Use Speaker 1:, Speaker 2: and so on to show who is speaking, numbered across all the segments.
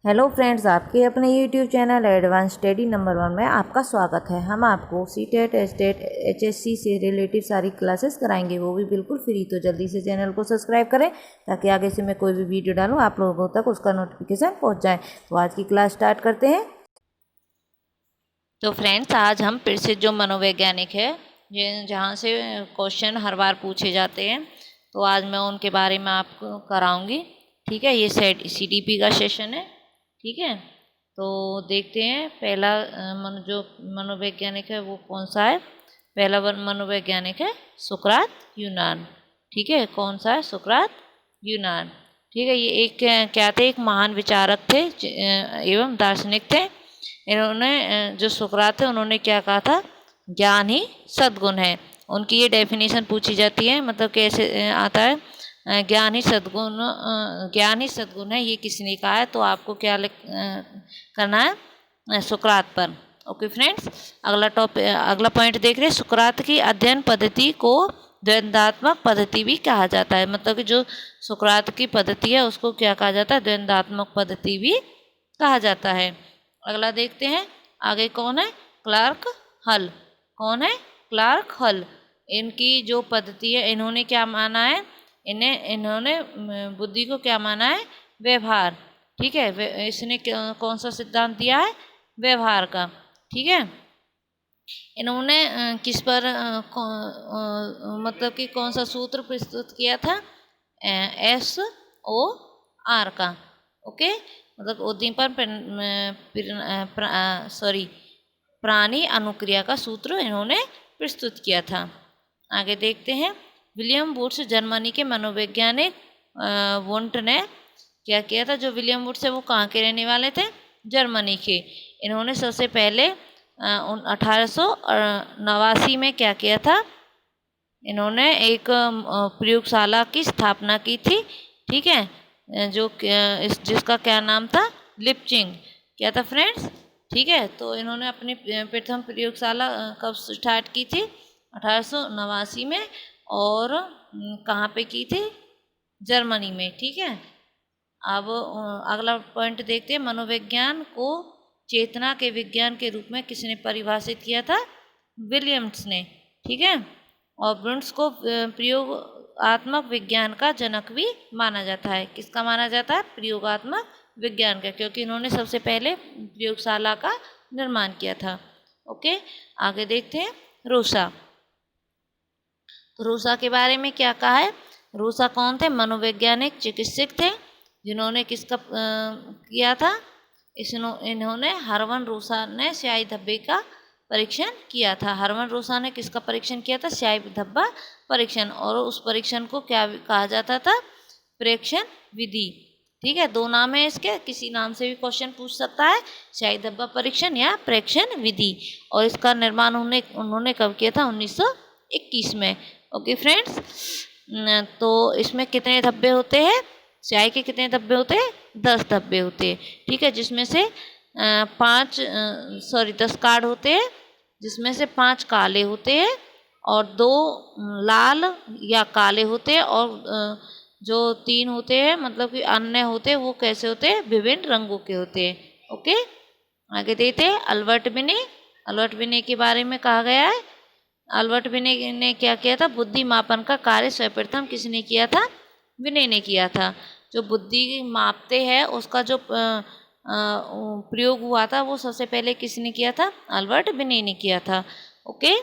Speaker 1: Hello friends, आपके अपने YouTube channel advance study number 1 में आपका स्वागत है। हम आपको सीटेट, एस्टेट, एचएससी से रिलेटेड सारी क्लासेस कराएंगे, वो भी बिल्कुल फ्री। तो जल्दी से चैनल को सब्सक्राइब करें ताकि आगे से मैं कोई भी वीडियो डालूँ आप लोगों तक उसका नोटिफिकेशन पहुँच जाए। तो आज की क्लास स्टार्ट करते हैं। तो फ्रेंड्स, आज हम फिर से जो मनोवैज्ञानिक है जहाँ से क्वेश्चन हर बार पूछे जाते हैं, तो आज मैं उनके बारे में आपको कराऊंगी। ठीक है, ये CDP का सेशन है। ठीक है, तो देखते हैं पहला जो मनोवैज्ञानिक है वो कौन सा है। पहला मनोवैज्ञानिक है सुकरात, यूनान। ठीक है, कौन सा है? सुकरात, यूनान। ठीक है, ये एक क्या थे? एक महान विचारक थे एवं दार्शनिक थे। इन्होंने जो सुकरात है उन्होंने क्या कहा था? ज्ञान ही सद्गुण है। उनकी ये डेफिनेशन पूछी जाती है, मतलब कैसे आता है? ज्ञान ही सद्गुण है, ये किसने कहा है? तो आपको क्या करना है? सुकरात पर। ओके फ्रेंड्स, अगला पॉइंट देख रहे हैं। सुकरात की अध्ययन पद्धति को द्वंद्वात्मक पद्धति भी कहा जाता है। मतलब कि जो सुकरात की पद्धति है उसको क्या कहा जाता है? द्वंद्वात्मक पद्धति भी कहा जाता है। अगला देखते हैं, आगे कौन है? क्लार्क हल। कौन है? क्लार्क हल। इनकी जो पद्धति है, इन्होंने क्या माना है? इन्होंने बुद्धि को क्या माना है? व्यवहार। ठीक है, इसने कौन सा सिद्धांत दिया है? व्यवहार का। ठीक है, इन्होंने किस पर मतलब कि कौन सा सूत्र प्रस्तुत किया था? SOR का। ओके, मतलब उद्दीपन प्राणी अनुक्रिया का सूत्र इन्होंने प्रस्तुत किया था। आगे देखते हैं, विलियम वुड्स जर्मनी के मनोवैज्ञानिक। वुंट ने क्या किया था? जो विलियम वुड्स है वो कहाँ के रहने वाले थे? जर्मनी के। इन्होंने सबसे पहले 1889 में क्या किया था? इन्होंने एक प्रयोगशाला की स्थापना की थी। ठीक है, जिसका क्या नाम था? लिप्चिंग। क्या था फ्रेंड्स? ठीक है, तो इन्होंने अपनी प्रथम प्रयोगशाला कब स्टार्ट की थी? 1889 में। और कहाँ पे की थी? जर्मनी में। ठीक है, अब अगला पॉइंट देखते हैं। मनोविज्ञान को चेतना के विज्ञान के रूप में किसने परिभाषित किया था? विलियम्स ने। ठीक है, और ब्रुन्स को प्रयोगात्मक विज्ञान का जनक भी माना जाता है। किसका माना जाता है? प्रयोगात्मक विज्ञान का, क्योंकि इन्होंने सबसे पहले प्रयोगशाला का निर्माण किया था। ओके, आगे देखते हैं रूसा। तो रूसा के बारे में क्या कहा है? रूसा कौन थे? मनोवैज्ञानिक चिकित्सक थे, जिन्होंने किसका किया था? इन्होंने हर्मन रूसा ने स्याही धब्बे का परीक्षण किया था। हर्मन रूसा ने किसका परीक्षण किया था? स्याही धब्बा परीक्षण। और उस परीक्षण को क्या कहा जाता था? प्रेक्षण विधि। ठीक है, दो नाम है इसके, किसी नाम से भी क्वेश्चन पूछ सकता है, स्याही धब्बा परीक्षण या प्रेक्षण विधि। और इसका निर्माण उन्होंने कब किया था? 1921 में। ओके फ्रेंड्स, तो इसमें कितने धब्बे होते हैं? स्याही के कितने धब्बे होते हैं? 10 धब्बे होते हैं। ठीक है, जिसमें से 10 कार्ड होते हैं, जिसमें से 5 काले होते हैं और 2 लाल या काले होते हैं, और जो 3 होते हैं मतलब कि अन्य होते हैं, वो कैसे होते हैं? विभिन्न रंगों के होते हैं। ओके, आगे देखते हैं अल्बर्ट बिने। अल्बर्ट बिने के बारे में कहा गया है। अल्बर्ट बिने ने क्या किया था? बुद्धि मापन का कार्य सर्वप्रथम किसने किया था? बिने ने किया था। जो बुद्धि मापते हैं उसका जो प्रयोग हुआ था वो सबसे पहले किसने किया था? अल्बर्ट बिने ने किया था। ओके,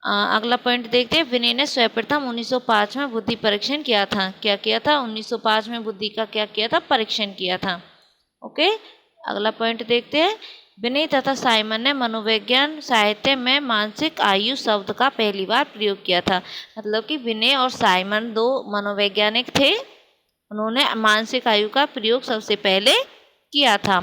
Speaker 1: अगला पॉइंट देखते हैं। बिने ने सर्वप्रथम 1905 में बुद्धि परीक्षण किया था। क्या किया था? 1905 में बुद्धि का क्या किया था? परीक्षण किया था। ओके, अगला पॉइंट देखते हैं। बिने तथा साइमन ने मनोविज्ञान साहित्य में मानसिक आयु शब्द का पहली बार प्रयोग किया था। मतलब कि बिने और साइमन 2 मनोवैज्ञानिक थे, उन्होंने मानसिक आयु का प्रयोग सबसे पहले किया था।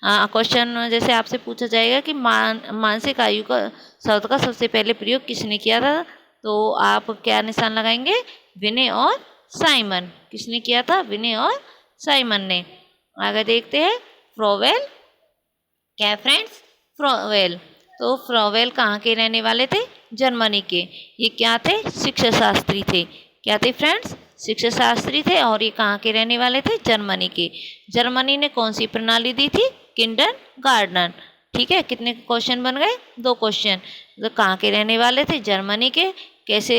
Speaker 1: क्वेश्चन जैसे आपसे पूछा जाएगा कि मानसिक आयु का शब्द का सबसे पहले प्रयोग किसने किया था, तो आप क्या निशान लगाएंगे? बिने और साइमन। किसने किया था? बिने और साइमन ने। आगे देखते हैं फ्रोवेल। क्या फ्रेंड्स? फ्रोवेल। तो फ्रोवेल कहाँ के रहने वाले थे? जर्मनी के। ये क्या थे? शिक्षा शास्त्री थे। क्या थे फ्रेंड्स? शिक्षा शास्त्री थे और ये कहाँ के रहने वाले थे, जर्मनी के। जर्मनी ने कौन सी प्रणाली दी थी, किंडरगार्टन। ठीक है, कितने क्वेश्चन बन गए, 2 क्वेश्चन। तो कहाँ के रहने वाले थे, जर्मनी के। कैसे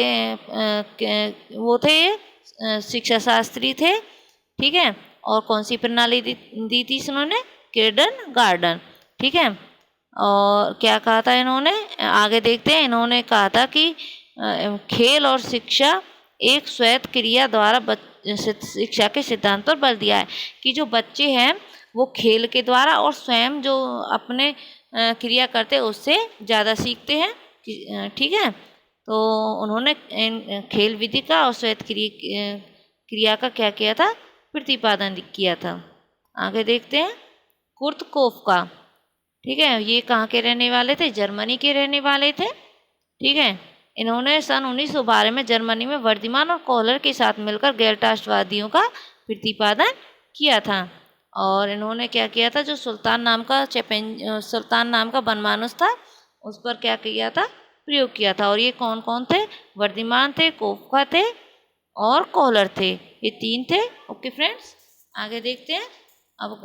Speaker 1: वो थे ये शिक्षा शास्त्री थे। ठीक है, और कौन सी प्रणाली दी थी इन्होंने, किंडरगार्टन। ठीक है, और क्या कहा था इन्होंने, आगे देखते हैं। इन्होंने कहा था कि खेल और शिक्षा एक स्वैत क्रिया द्वारा शिक्षा के सिद्धांत पर बल दिया है कि जो बच्चे हैं वो खेल के द्वारा और स्वयं जो अपने क्रिया करते हैं उससे ज़्यादा सीखते हैं। ठीक है, तो उन्होंने खेल विधि का और स्वैत क्रिया का क्या किया था, प्रतिपादन किया था। आगे देखते हैं, कुर्तकोफ का। ठीक है, ये कहाँ के रहने वाले थे, जर्मनी के रहने वाले थे। ठीक है, इन्होंने सन 1912 में जर्मनी में वर्धमान और कोहलर के साथ मिलकर गैर राष्ट्रवादियों का प्रतिपादन किया था। और इन्होंने क्या किया था, जो सुल्तान नाम का बनमानुस था उस पर क्या किया था, प्रयोग किया था। और ये कौन कौन थे, वर्धमान थे, कोफका थे और कोहलर थे, ये 3 थे। ओके फ्रेंड्स, आगे देखते हैं। अब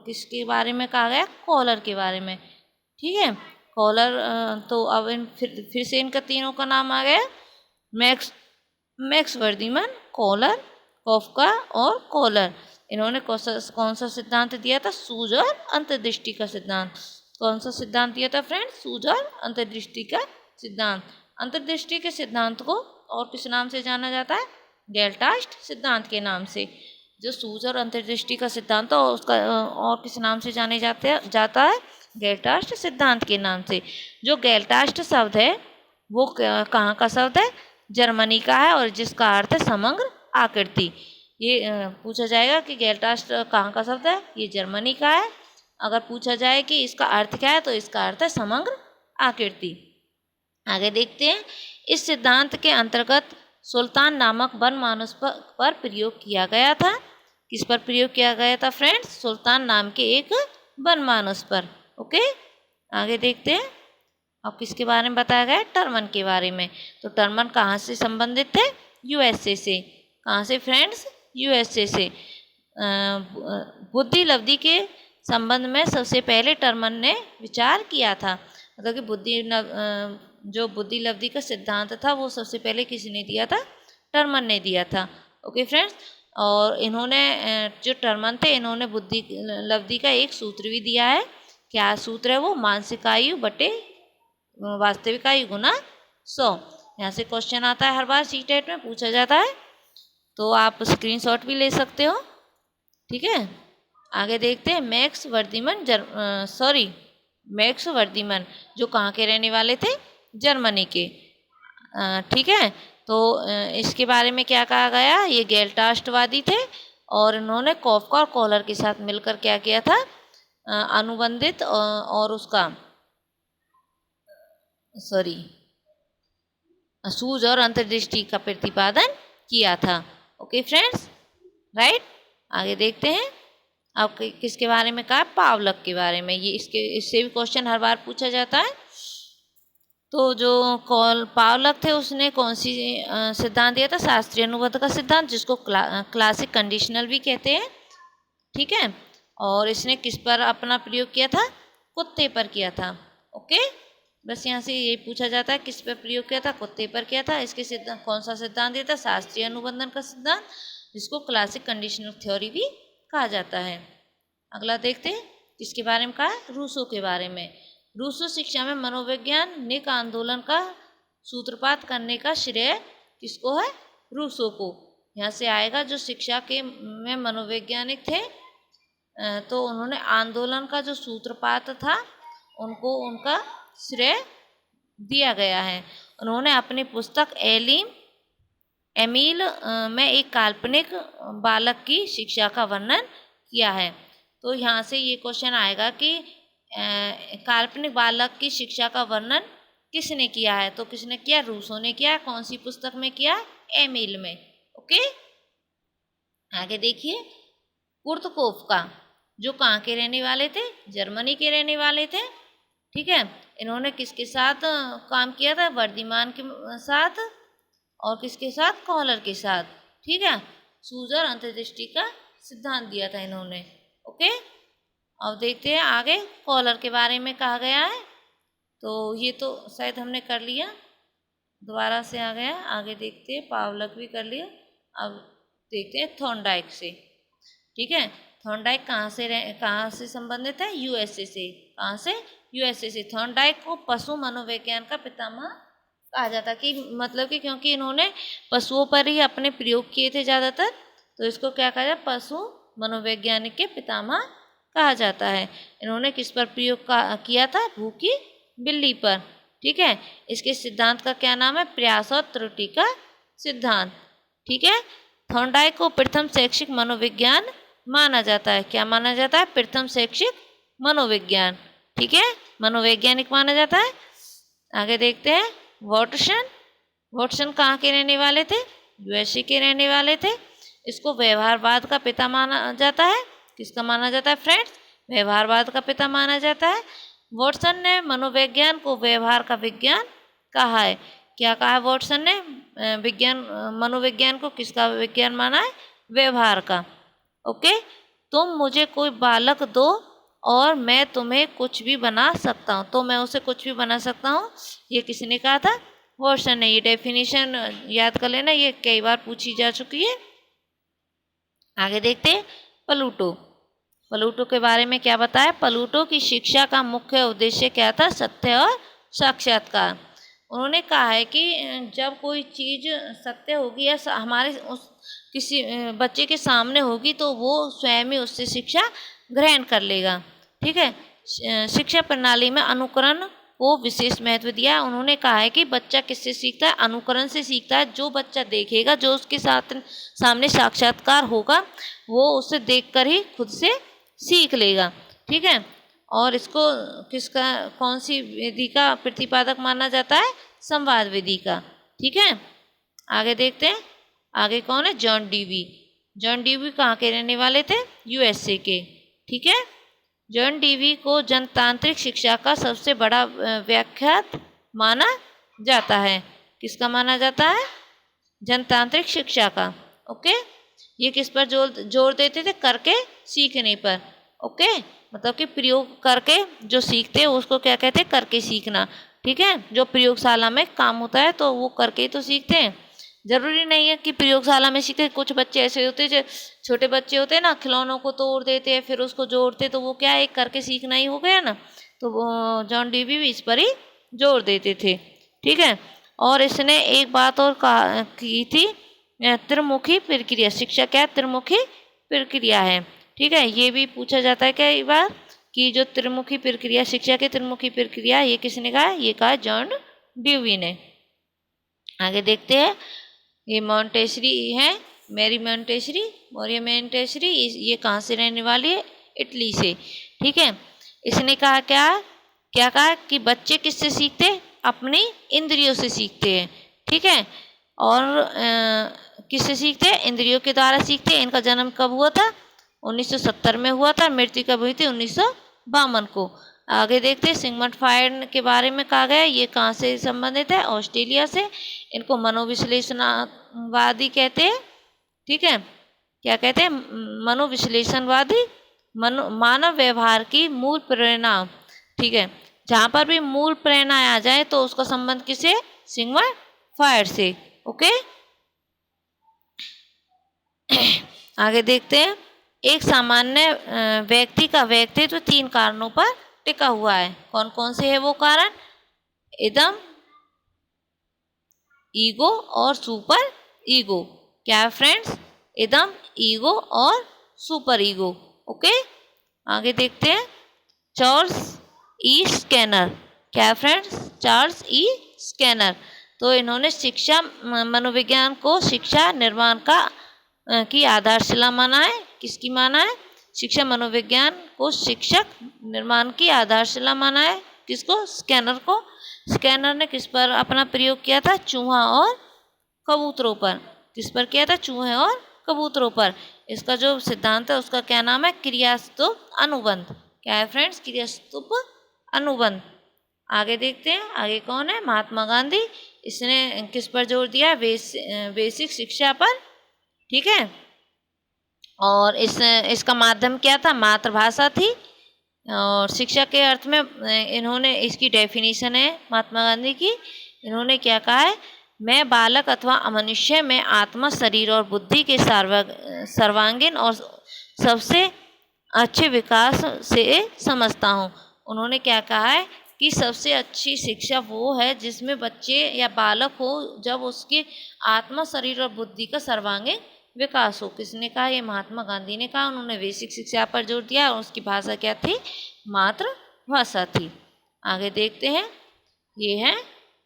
Speaker 1: किसके बारे में कहा गया, कोहलर के बारे में। ठीक है, कोहलर तो अब फिर से इनका तीनों का नाम आ गया, मैक्स वर्धमान, कोहलर, कोफका और कोहलर। इन्होंने कौन सा सिद्धांत दिया था, सूझ और अंतर्दृष्टि का सिद्धांत। कौन सा सिद्धांत दिया था फ्रेंड्स, सूझ और अंतर्दृष्टि का सिद्धांत। अंतर्दृष्टि के सिद्धांत को और किस नाम से जाना जाता है, गेल्टास्ट सिद्धांत के नाम से। जो सूझ और अंतर्दृष्टि का सिद्धांत है उसका और किस नाम से जाने जाता है, गेल्टास्ट सिद्धांत के नाम से। जो गेल्टास्ट शब्द है वो कहाँ का शब्द है, जर्मनी का है और जिसका अर्थ है समग्र आकृति। ये पूछा जाएगा कि गेल्टास्ट कहाँ का शब्द है, ये जर्मनी का है। अगर पूछा जाए कि इसका अर्थ क्या है तो इसका अर्थ है समग्र आकृति। आगे देखते हैं, इस सिद्धांत के अंतर्गत सुल्तान नामक बनमानुस पर प्रयोग किया गया था। किस पर प्रयोग किया गया था फ्रेंड्स, सुल्तान नाम के एक बनमानुस पर। ओके, आगे देखते हैं। अब किसके बारे में बताया गया है, टर्मन के बारे में। तो टर्मन कहाँ से संबंधित थे, यूएसए से। कहाँ से फ्रेंड्स, यूएसए से। बुद्धि लब्धि के संबंध में सबसे पहले टर्मन ने विचार किया था। मतलब कि जो बुद्धि लब्धि का सिद्धांत था वो सबसे पहले किसने दिया था, टर्मन ने दिया था। ओके फ्रेंड्स, और इन्होंने जो टर्मन थे इन्होंने बुद्धि लब्धि का एक सूत्र भी दिया है। क्या सूत्र है वो, मानसिक आयु बटे वास्तविक आयु गुना 100। यहाँ से क्वेश्चन आता है हर बार, सीटेट में पूछा जाता है, तो आप स्क्रीनशॉट भी ले सकते हो। ठीक है, आगे देखते हैं। मैक्स वर्धमान जो कहाँ के रहने वाले थे, जर्मनी के। ठीक है, तो इसके बारे में क्या कहा गया, ये गेल्टास्टवादी थे और इन्होंने कोफका और कोहलर के साथ मिलकर क्या किया था, अनुबंधित और उसका सूझ और अंतर्दृष्टि का प्रतिपादन किया था। Okay friends, right. आगे देखते हैं। अब किसके बारे में कहा, पावलक के बारे में। ये इससे भी क्वेश्चन हर बार पूछा जाता है। तो जो पावलक थे उसने कौन सी सिद्धांत दिया था, शास्त्रीय अनुबंध का सिद्धांत, जिसको क्लासिक कंडीशनल भी कहते हैं। ठीक है, और इसने किस पर अपना प्रयोग किया था, कुत्ते पर किया था। ओके, बस यहाँ से ये पूछा जाता है किस पर प्रयोग किया था, कुत्ते पर किया था। इसके सिद्धांत कौन सा सिद्धांत दिया था, शास्त्रीय अनुबंधन का सिद्धांत, जिसको क्लासिक कंडीशनल थ्योरी भी कहा जाता है। अगला देखते हैं किसके बारे में कहा है, रूसो के बारे में। रूसो शिक्षा में मनोवैज्ञानिक आंदोलन का सूत्रपात करने का श्रेय किसको है, रूसो को। यहाँ से आएगा जो शिक्षा के में मनोवैज्ञानिक थे, तो उन्होंने आंदोलन का जो सूत्रपात था उनको उनका श्रेय दिया गया है। उन्होंने अपनी पुस्तक एमील में एक काल्पनिक बालक की शिक्षा का वर्णन किया है। तो यहाँ से ये क्वेश्चन आएगा कि काल्पनिक बालक की शिक्षा का वर्णन किसने किया है, तो किसने किया, रूसो ने किया। कौन सी पुस्तक में किया, एमील में। ओके, आगे देखिए। कुर्तकोफ जो कहाँ के रहने वाले थे, जर्मनी के रहने वाले थे। ठीक है, इन्होंने किसके साथ काम किया था, वर्धमान के साथ और किसके साथ, कोहलर के साथ। ठीक है, सूझ और अंतर्दृष्टि का सिद्धांत दिया था इन्होंने। ओके, अब देखते हैं आगे कॉलर के बारे में कहा गया है। तो ये तो शायद हमने कर लिया, दोबारा से आ गया। आगे देखते हैं, पावलक भी कर लिया। अब देखते हैं थॉर्नडाइक से। ठीक है, थॉर्नडाइक कहाँ से संबंधित है? यूएसए से। कहाँ से? यूएसए से। थॉर्नडाइक को पशु मनोविज्ञान का पितामह कहा जाता है, कि मतलब कि क्योंकि इन्होंने पशुओं पर ही अपने प्रयोग किए थे ज़्यादातर, तो इसको क्या कहा जाए? पशु मनोवैज्ञानिक के पितामह कहा जाता है। इन्होंने किस पर प्रयोग किया था? भूखी बिल्ली पर। ठीक है, इसके सिद्धांत का क्या नाम है? प्रयास और त्रुटि का सिद्धांत। ठीक है, थॉर्नडाइक को प्रथम शैक्षिक मनोविज्ञान माना जाता है। क्या माना जाता है? प्रथम शैक्षिक मनोविज्ञान। ठीक है, मनोवैज्ञानिक माना जाता है। आगे देखते हैं वॉटसन। वॉटसन कहाँ के रहने वाले थे? यूएसए के रहने वाले थे। इसको व्यवहारवाद का पिता माना जाता है। किसका माना जाता है फ्रेंड्स? व्यवहारवाद का पिता माना जाता है। वॉटसन ने मनोविज्ञान को व्यवहार का विज्ञान कहा है। क्या कहा है वॉटसन ने? मनोविज्ञान को किसका विज्ञान माना है? व्यवहार का। ओके, तुम मुझे कोई बालक दो और मैं तुम्हें कुछ भी बना सकता हूँ, तो मैं उसे कुछ भी बना सकता हूँ। ये किसने कहा था? वॉटसन ने। ये डेफिनेशन याद कर लेना, ये कई बार पूछी जा चुकी है। आगे देखते हैं प्लूटो। प्लूटो के बारे में क्या बताया? प्लूटो की शिक्षा का मुख्य उद्देश्य क्या था? सत्य और साक्षात्कार। उन्होंने कहा है कि जब कोई चीज़ सत्य होगी या हमारे उस किसी बच्चे के सामने होगी, तो वो स्वयं ही उससे शिक्षा ग्रहण कर लेगा। ठीक है, शिक्षा प्रणाली में अनुकरण को विशेष महत्व दिया। उन्होंने कहा है कि बच्चा किससे सीखता है? अनुकरण से सीखता है। जो बच्चा देखेगा, जो उसके साथ सामने साक्षात्कार होगा, वो उसे देखकर ही खुद से सीख लेगा। ठीक है, और इसको कौन सी विधि का प्रतिपादक माना जाता है? संवाद विधि का। ठीक है, आगे देखते हैं। आगे कौन है? John Dewey. जॉन डीवी कहाँ के रहने वाले थे? यूएसए के। ठीक है, जॉन डीवी को जनतांत्रिक शिक्षा का सबसे बड़ा व्याख्यात माना जाता है। किसका माना जाता है? जनतांत्रिक शिक्षा का। ओके, ये किस पर जोर देते थे? करके सीखने पर। ओके, मतलब कि प्रयोग करके जो सीखते हैं उसको क्या कहते हैं? करके सीखना। ठीक है, जो प्रयोगशाला में काम होता है तो वो करके ही तो सीखते हैं। जरूरी नहीं है कि प्रयोगशाला में सीखे। कुछ बच्चे ऐसे होते हैं, जो छोटे बच्चे होते हैं ना, खिलौनों को तोड़ देते हैं फिर उसको जोड़ते, तो वो क्या है? करके सीखना ही हो गया ना। तो वो जॉन डीवी भी इस पर ही जोर देते थे। ठीक है, और इसने एक बात और की थी, त्रिमुखी प्रक्रिया। शिक्षा क्या? त्रिमुखी प्रक्रिया है। ठीक है, ये भी पूछा जाता है कई बार कि जो त्रिमुखी प्रक्रिया, शिक्षा की त्रिमुखी प्रक्रिया, ये किसने कहा? ये कहा जॉन ड्यूवी ने। आगे देखते हैं, ये मॉन्टेसरी है, मैरी मॉन्टेसरी, मौर्य मॉन्टेसरी। ये कहाँ से रहने वाली है? इटली से। ठीक है, इसने कहा क्या कहा कि बच्चे किससे सीखते हैं? अपनी इंद्रियों से सीखते हैं। ठीक है, और किससे सीखते हैं? इंद्रियों के द्वारा सीखते हैं। इनका जन्म कब हुआ था? 1970 में हुआ था। मृत्यु कब हुई थी? 1952 को। आगे देखते हैं, सिगमंड फ्रॉइड के बारे में कहा गया। ये कहाँ से संबंधित है? ऑस्ट्रेलिया से। इनको मनोविश्लेषणवादी कहते हैं। ठीक है, क्या कहते हैं? मनोविश्लेषणवादी। मानव व्यवहार की मूल प्रेरणा। ठीक है, जहाँ पर भी मूल प्रेरणा आ जाए तो उसका संबंध किसे? सिगमंड फ्रॉइड से। ओके, आगे देखते हैं, एक सामान्य व्यक्ति का व्यक्तित्व 3 कारणों पर टिका हुआ है। कौन कौन से है वो कारण? इदम, ईगो और सुपर ईगो। क्या है फ्रेंड्स? इदम, ईगो और सुपर ईगो। ओके, आगे देखते हैं, चार्ल्स ई स्कैनर। क्या है फ्रेंड्स? Charles E scanner. तो इन्होंने शिक्षा मनोविज्ञान को शिक्षा निर्माण की आधारशिला माना है। किसकी माना है? शिक्षा मनोविज्ञान को शिक्षक निर्माण की आधारशिला माना है। किसको? स्कैनर को। स्कैनर ने किस पर अपना प्रयोग किया था? चूहा और कबूतरों पर। किस पर किया था? चूहे और कबूतरों पर। इसका जो सिद्धांत है उसका क्या नाम है? क्रियास्तुप अनुबंध। क्या है फ्रेंड्स? क्रियास्तुप अनुबंध। आगे देखते हैं, आगे कौन है? महात्मा गांधी। इसने किस पर जोर दिया? बेसिक शिक्षा पर ठीक है। और इसका माध्यम क्या था? मातृभाषा थी। और शिक्षा के अर्थ में इन्होंने, इसकी डेफिनेशन है महात्मा गांधी की, इन्होंने क्या कहा है? मैं बालक अथवा मनुष्य में आत्मा, शरीर और बुद्धि के सर्वांगीण और सबसे अच्छे विकास से समझता हूँ। उन्होंने क्या कहा है कि सबसे अच्छी शिक्षा वो है जिसमें बच्चे या बालक हो जब उसके आत्मा, शरीर और बुद्धि का सर्वांगीण विकास हो। किसने कहा? ये महात्मा गांधी ने कहा। उन्होंने बेसिक शिक्षा पर जोर दिया और उसकी भाषा क्या थी? मातृभाषा थी। आगे देखते हैं, ये है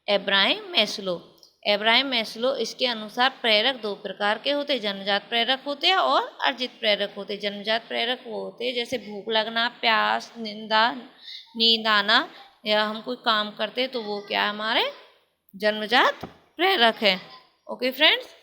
Speaker 1: एब्राहिम मैस्लो। एब्राहिम मैस्लो, इसके अनुसार प्रेरक दो प्रकार के होते हैं, जन्मजात प्रेरक होते हैं और अर्जित प्रेरक होते हैं। जन्मजात प्रेरक वो होते हैं जैसे भूख लगना, प्यास, नींद आना, या हम कोई काम करते हैं तो वो क्या हमारे जन्मजात प्रेरक है। Okay friends.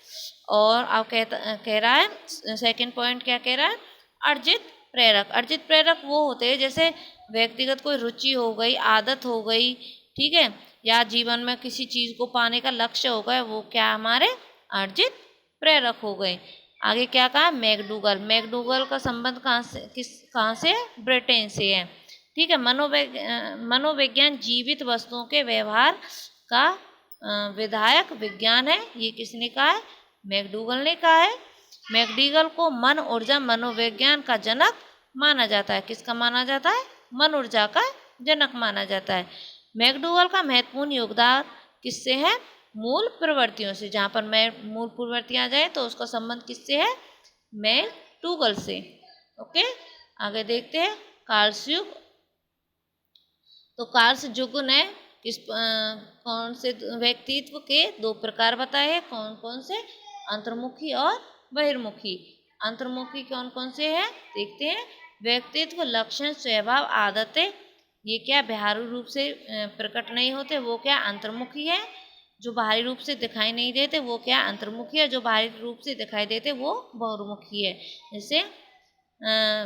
Speaker 1: और अब कह रहा है सेकंड पॉइंट, क्या कह रहा है? अर्जित प्रेरक। अर्जित प्रेरक वो होते हैं जैसे व्यक्तिगत कोई रुचि हो गई, आदत हो गई, ठीक है, या जीवन में किसी चीज़ को पाने का लक्ष्य हो गया, वो क्या हमारे अर्जित प्रेरक हो गए। आगे क्या कहा? मैकडूगल। मैकडूगल का संबंध कहाँ से? ब्रिटेन से है। ठीक है। मनोविज्ञान जीवित वस्तुओं के व्यवहार का विधायक विज्ञान है। ये किसने कहा है? मैकडूगल ने कहा है। मैकडूगल को मन ऊर्जा मनोविज्ञान का जनक माना जाता है। किसका माना जाता है? मन ऊर्जा का जनक माना जाता है। मैकडूगल का महत्वपूर्ण योगदान किससे है? मूल प्रवृत्तियों से। जहाँ पर मूल प्रवृत्तियाँ आ जाए तो उसका संबंध किससे है? मैकडूगल से। ओके। आगे देखते हैं कार्ल्स युग। तो कार्ल्स युग ने कौन से व्यक्तित्व के दो प्रकार बताए हैं? कौन कौन से? अंतर्मुखी और बहिर्मुखी। अंतर्मुखी कौन कौन से हैं? देखते हैं। व्यक्तित्व, लक्षण, स्वभाव, आदतें, ये क्या बाहरी रूप से प्रकट नहीं होते, वो क्या अंतर्मुखी है। जो बाहरी रूप से दिखाई नहीं देते वो क्या अंतर्मुखी है। जो बाहरी रूप से दिखाई देते वो बहिर्मुखी है। जैसे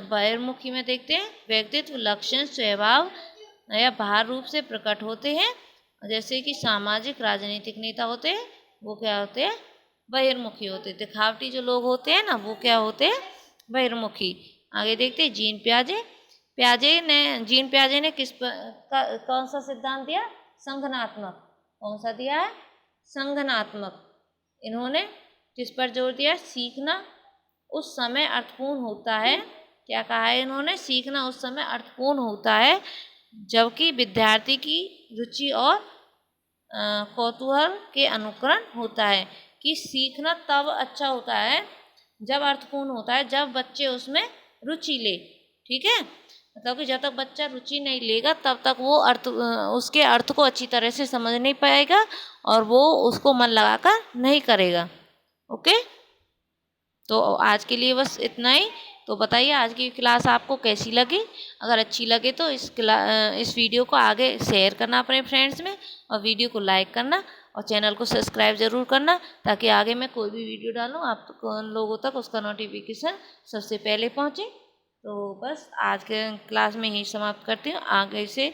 Speaker 1: बहिर्मुखी में देखते हैं व्यक्तित्व, लक्षण, स्वभाव या बाहर रूप से प्रकट होते हैं। जैसे कि सामाजिक, राजनीतिक नेता होते हैं, वो क्या होते हैं? बहिर्मुखी होते हैं। दिखावटी जो लोग होते हैं ना, वो क्या होते हैं? बहिर्मुखी। आगे देखते हैं जीन पियाजे। जीन पियाजे ने कौन सा सिद्धांत दिया? संघनात्मक। कौन सा दिया है? संघनात्मक। इन्होंने किस पर जोर दिया? सीखना उस समय अर्थपूर्ण होता है। क्या कहा है इन्होंने? सीखना उस समय अर्थपूर्ण होता है जबकि विद्यार्थी की रुचि और कौतूहल के अनुकरण होता है। कि सीखना तब अच्छा होता है जब अर्थपूर्ण होता है, जब बच्चे उसमें रुचि ले। ठीक है। मतलब कि जब तक बच्चा रुचि नहीं लेगा तब तक वो उसके अर्थ को अच्छी तरह से समझ नहीं पाएगा और वो उसको मन लगाकर नहीं करेगा। ओके। तो आज के लिए बस इतना ही। तो बताइए आज की क्लास आपको कैसी लगी? अगर अच्छी लगे तो इस वीडियो को आगे शेयर करना अपने फ्रेंड्स में, और वीडियो को लाइक करना और चैनल को सब्सक्राइब ज़रूर करना, ताकि आगे मैं कोई भी वीडियो डालूँ आप लोगों तक उसका नोटिफिकेशन सबसे पहले पहुँचे। तो बस आज के क्लास में यही समाप्त करती हूँ। आगे से